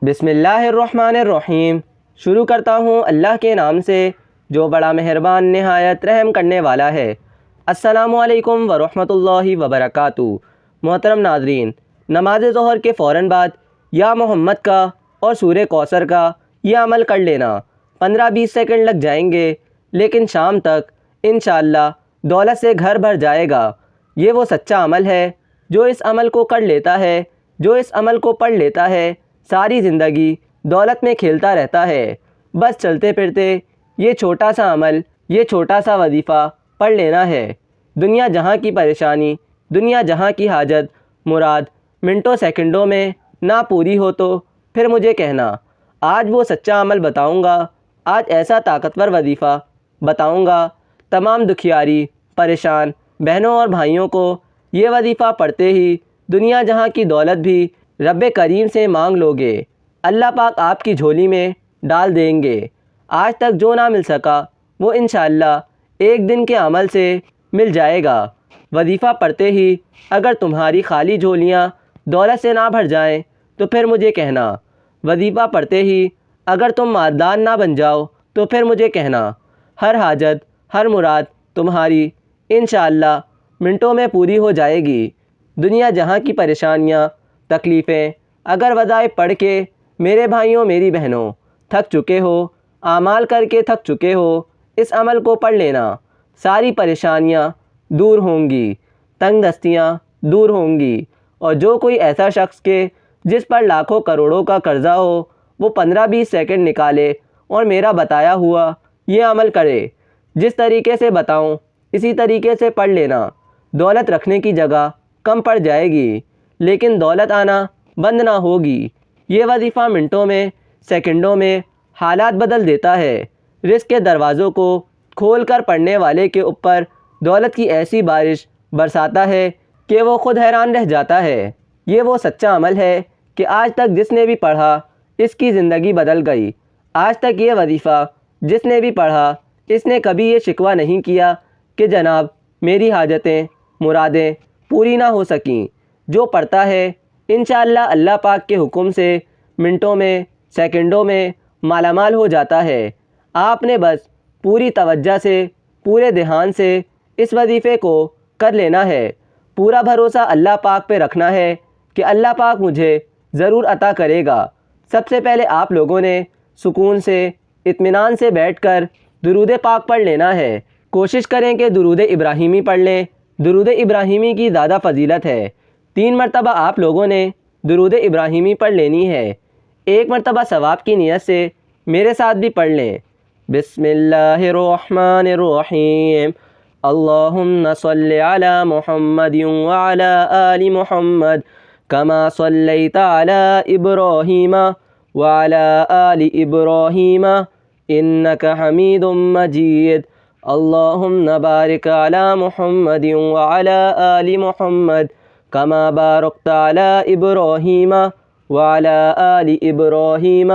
بسم اللہ الرحمن الرحیم۔ شروع کرتا ہوں اللہ کے نام سے جو بڑا مہربان نہایت رحم کرنے والا ہے۔ السلام علیکم ورحمۃ اللہ وبرکاتہ۔ محترم ناظرین، نماز ظہر کے فوراً بعد یا محمد کا اور سورہ کوثر کا یہ عمل کر لینا۔ 15-20 سیکنڈ لگ جائیں گے، لیکن شام تک انشاءاللہ دولت سے گھر بھر جائے گا۔ یہ وہ سچا عمل ہے جو اس عمل کو کر لیتا ہے، جو اس عمل کو پڑھ لیتا ہے، ساری زندگی دولت میں کھیلتا رہتا ہے۔ بس چلتے پھرتے یہ چھوٹا سا عمل، یہ چھوٹا سا وظیفہ پڑھ لینا ہے۔ دنیا جہاں کی پریشانی، دنیا جہاں کی حاجت مراد منٹوں سیکنڈوں میں نہ پوری ہو تو پھر مجھے کہنا۔ آج وہ سچا عمل بتاؤں گا، آج ایسا طاقتور وظیفہ بتاؤں گا، تمام دکھیاری پریشان بہنوں اور بھائیوں کو یہ وظیفہ پڑھتے ہی دنیا جہاں کی دولت بھی رب کریم سے مانگ لوگے، اللہ پاک آپ کی جھولی میں ڈال دیں گے۔ آج تک جو نہ مل سکا وہ انشاءاللہ ایک دن کے عمل سے مل جائے گا۔ وظیفہ پڑھتے ہی اگر تمہاری خالی جھولیاں دولت سے نہ بھر جائیں تو پھر مجھے کہنا۔ وظیفہ پڑھتے ہی اگر تم مالدار نہ بن جاؤ تو پھر مجھے کہنا۔ ہر حاجت، ہر مراد تمہاری انشاءاللہ منٹوں میں پوری ہو جائے گی۔ دنیا جہاں کی پریشانیاں، تکلیفیں اگر وظائف پڑھ کے میرے بھائیوں میری بہنوں تھک چکے ہو، اعمال کر کے تھک چکے ہو، اس عمل کو پڑھ لینا۔ ساری پریشانیاں دور ہوں گی، تنگ دستیاں دور ہوں گی، اور جو کوئی ایسا شخص کے جس پر لاکھوں کروڑوں کا قرضہ ہو وہ 15-20 سیکنڈ نکالے اور میرا بتایا ہوا یہ عمل کرے۔ جس طریقے سے بتاؤں اسی طریقے سے پڑھ لینا۔ دولت رکھنے کی جگہ کم پڑ جائے گی، لیکن دولت آنا بند نہ ہوگی۔ یہ وظیفہ منٹوں میں، سیکنڈوں میں حالات بدل دیتا ہے۔ رزق کے دروازوں کو کھول کر پڑھنے والے کے اوپر دولت کی ایسی بارش برساتا ہے کہ وہ خود حیران رہ جاتا ہے۔ یہ وہ سچا عمل ہے کہ آج تک جس نے بھی پڑھا اس کی زندگی بدل گئی۔ آج تک یہ وظیفہ جس نے بھی پڑھا اس نے کبھی یہ شکوہ نہیں کیا کہ جناب میری حاجتیں، مرادیں پوری نہ ہو سکیں۔ جو پڑھتا ہے انشاءاللہ اللہ پاک کے حکم سے منٹوں میں، سیکنڈوں میں مالا مال ہو جاتا ہے۔ آپ نے بس پوری توجہ سے، پورے دھیان سے اس وظیفے کو کر لینا ہے۔ پورا بھروسہ اللہ پاک پہ رکھنا ہے کہ اللہ پاک مجھے ضرور عطا کرے گا۔ سب سے پہلے آپ لوگوں نے سکون سے، اطمینان سے بیٹھ کر درود پاک پڑھ لینا ہے۔ کوشش کریں کہ درود ابراہیمی پڑھ لیں۔ درود ابراہیمی کی زیادہ فضیلت ہے۔ 3 مرتبہ آپ لوگوں نے درود ابراہیمی پڑھ لینی ہے۔ 1 مرتبہ ثواب کی نیت سے میرے ساتھ بھی پڑھ لیں۔ بسم اللہ الرحمن الرحیم۔ اللہم صلی علی محمد وعلی آل محمد کما صلیت علی ابراہیم وعلی آل ابراہیم انک حمید مجید۔ اللہم بارک علی محمد وعلی آل محمد کما بارکت علی ابراہیم وعلی آل ابراہیم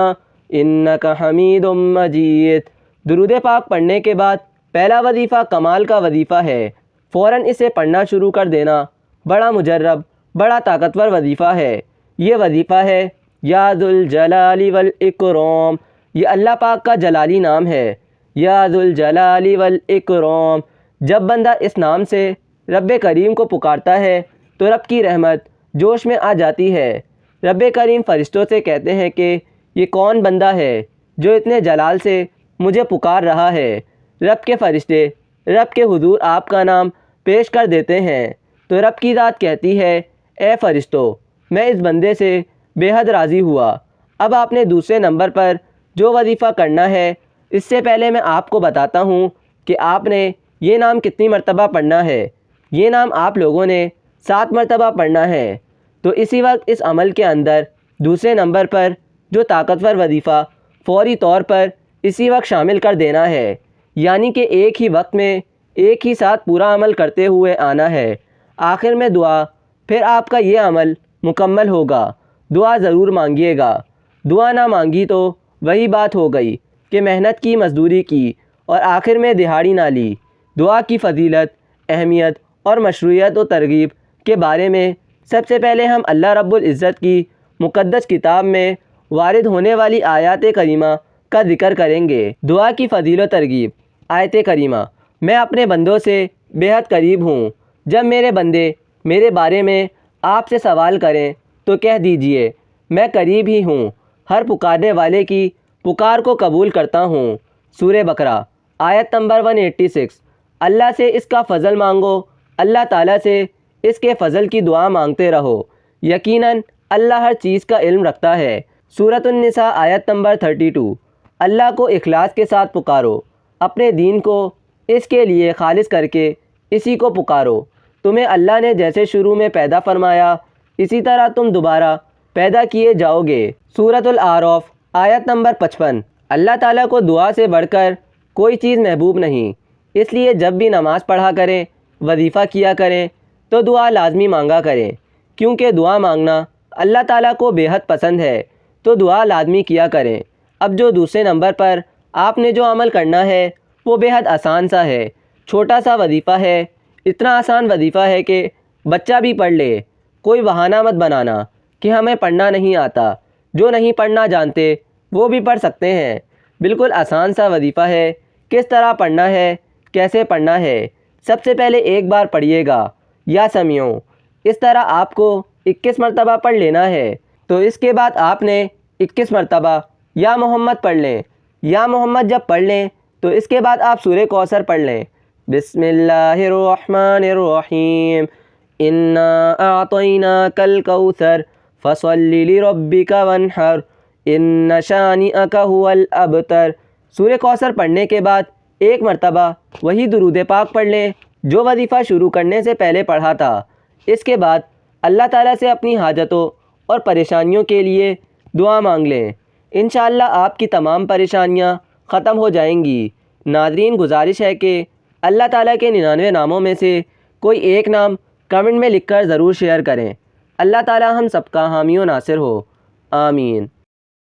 انک حمید مجید۔ درود پاک پڑھنے کے بعد پہلا وظیفہ کمال کا وظیفہ ہے۔ فوراً اسے پڑھنا شروع کر دینا۔ بڑا مجرب، بڑا طاقتور وظیفہ ہے۔ یہ وظیفہ ہے یا ذوالجلال والاکرام۔ یہ اللہ پاک کا جلالی نام ہے، یا ذوالجلال والاکرام۔ جب بندہ اس نام سے رب کریم کو پکارتا ہے تو رب کی رحمت جوش میں آ جاتی ہے۔ رب کریم فرشتوں سے کہتے ہیں کہ یہ کون بندہ ہے جو اتنے جلال سے مجھے پکار رہا ہے۔ رب کے فرشتے رب کے حضور آپ کا نام پیش کر دیتے ہیں تو رب کی ذات کہتی ہے اے فرشتوں، میں اس بندے سے بے حد راضی ہوا۔ اب آپ نے دوسرے نمبر پر جو وظیفہ کرنا ہے، اس سے پہلے میں آپ کو بتاتا ہوں کہ آپ نے یہ نام کتنی مرتبہ پڑھنا ہے۔ یہ نام آپ لوگوں نے 7 مرتبہ پڑھنا ہے۔ تو اسی وقت اس عمل کے اندر دوسرے نمبر پر جو طاقتور وظیفہ فوری طور پر اسی وقت شامل کر دینا ہے، یعنی کہ ایک ہی وقت میں ایک ہی ساتھ پورا عمل کرتے ہوئے آنا ہے۔ آخر میں دعا، پھر آپ کا یہ عمل مکمل ہوگا۔ دعا ضرور مانگیے گا۔ دعا نہ مانگی تو وہی بات ہو گئی کہ محنت کی، مزدوری کی اور آخر میں دہاڑی نہ لی۔ دعا کی فضیلت، اہمیت اور مشروعیت و ترغیب کے بارے میں سب سے پہلے ہم اللہ رب العزت کی مقدس کتاب میں وارد ہونے والی آیات کریمہ کا ذکر کریں گے۔ دعا کی فضیل و ترغیب۔ آیت کریمہ: میں اپنے بندوں سے بے حد قریب ہوں، جب میرے بندے میرے بارے میں آپ سے سوال کریں تو کہہ دیجئے میں قریب ہی ہوں، ہر پکارنے والے کی پکار کو قبول کرتا ہوں۔ سورہ بقرہ آیت نمبر 186۔ اللہ سے اس کا فضل مانگو، اللہ تعالیٰ سے اس کے فضل کی دعا مانگتے رہو، یقیناً اللہ ہر چیز کا علم رکھتا ہے۔ سورۃ النساء آیت نمبر 32۔ اللہ کو اخلاص کے ساتھ پکارو، اپنے دین کو اس کے لیے خالص کر کے اسی کو پکارو۔ تمہیں اللہ نے جیسے شروع میں پیدا فرمایا اسی طرح تم دوبارہ پیدا کیے جاؤ گے۔ سورۃ الاعراف آیت نمبر 55۔ اللہ تعالیٰ کو دعا سے بڑھ کر کوئی چیز محبوب نہیں، اس لیے جب بھی نماز پڑھا کریں، وظیفہ کیا کریں تو دعا لازمی مانگا کریں، کیونکہ دعا مانگنا اللہ تعالیٰ کو بے حد پسند ہے، تو دعا لازمی کیا کریں۔ اب جو دوسرے نمبر پر آپ نے جو عمل کرنا ہے وہ بے حد آسان سا ہے، چھوٹا سا وظیفہ ہے، اتنا آسان وظیفہ ہے کہ بچہ بھی پڑھ لے۔ کوئی بہانہ مت بنانا کہ ہمیں پڑھنا نہیں آتا، جو نہیں پڑھنا جانتے وہ بھی پڑھ سکتے ہیں۔ بالکل آسان سا وظیفہ ہے۔ کس طرح پڑھنا ہے، کیسے پڑھنا ہے؟ سب سے پہلے ایک بار پڑھیے گا یا سمیعوں، اس طرح آپ کو 21 مرتبہ پڑھ لینا ہے۔ تو اس کے بعد آپ نے 21 مرتبہ یا محمد پڑھ لیں۔ یا محمد جب پڑھ لیں تو اس کے بعد آپ سورہ کوثر پڑھ لیں۔ بسم اللہ الرحمن الرحیم، انا اعطیناک الکوثر فصل لربک وانحر ان شانئک ھو الابتر۔ سورہ کوثر پڑھنے کے بعد ایک مرتبہ وہی درود پاک پڑھ لیں جو وظیفہ شروع کرنے سے پہلے پڑھا تھا۔ اس کے بعد اللہ تعالیٰ سے اپنی حاجتوں اور پریشانیوں کے لیے دعا مانگ لیں، انشاءاللہ آپ کی تمام پریشانیاں ختم ہو جائیں گی۔ ناظرین، گزارش ہے کہ اللہ تعالیٰ کے 99 ناموں میں سے کوئی ایک نام کمنٹ میں لکھ کر ضرور شیئر کریں۔ اللہ تعالیٰ ہم سب کا حامی و ناصر ہو، آمین۔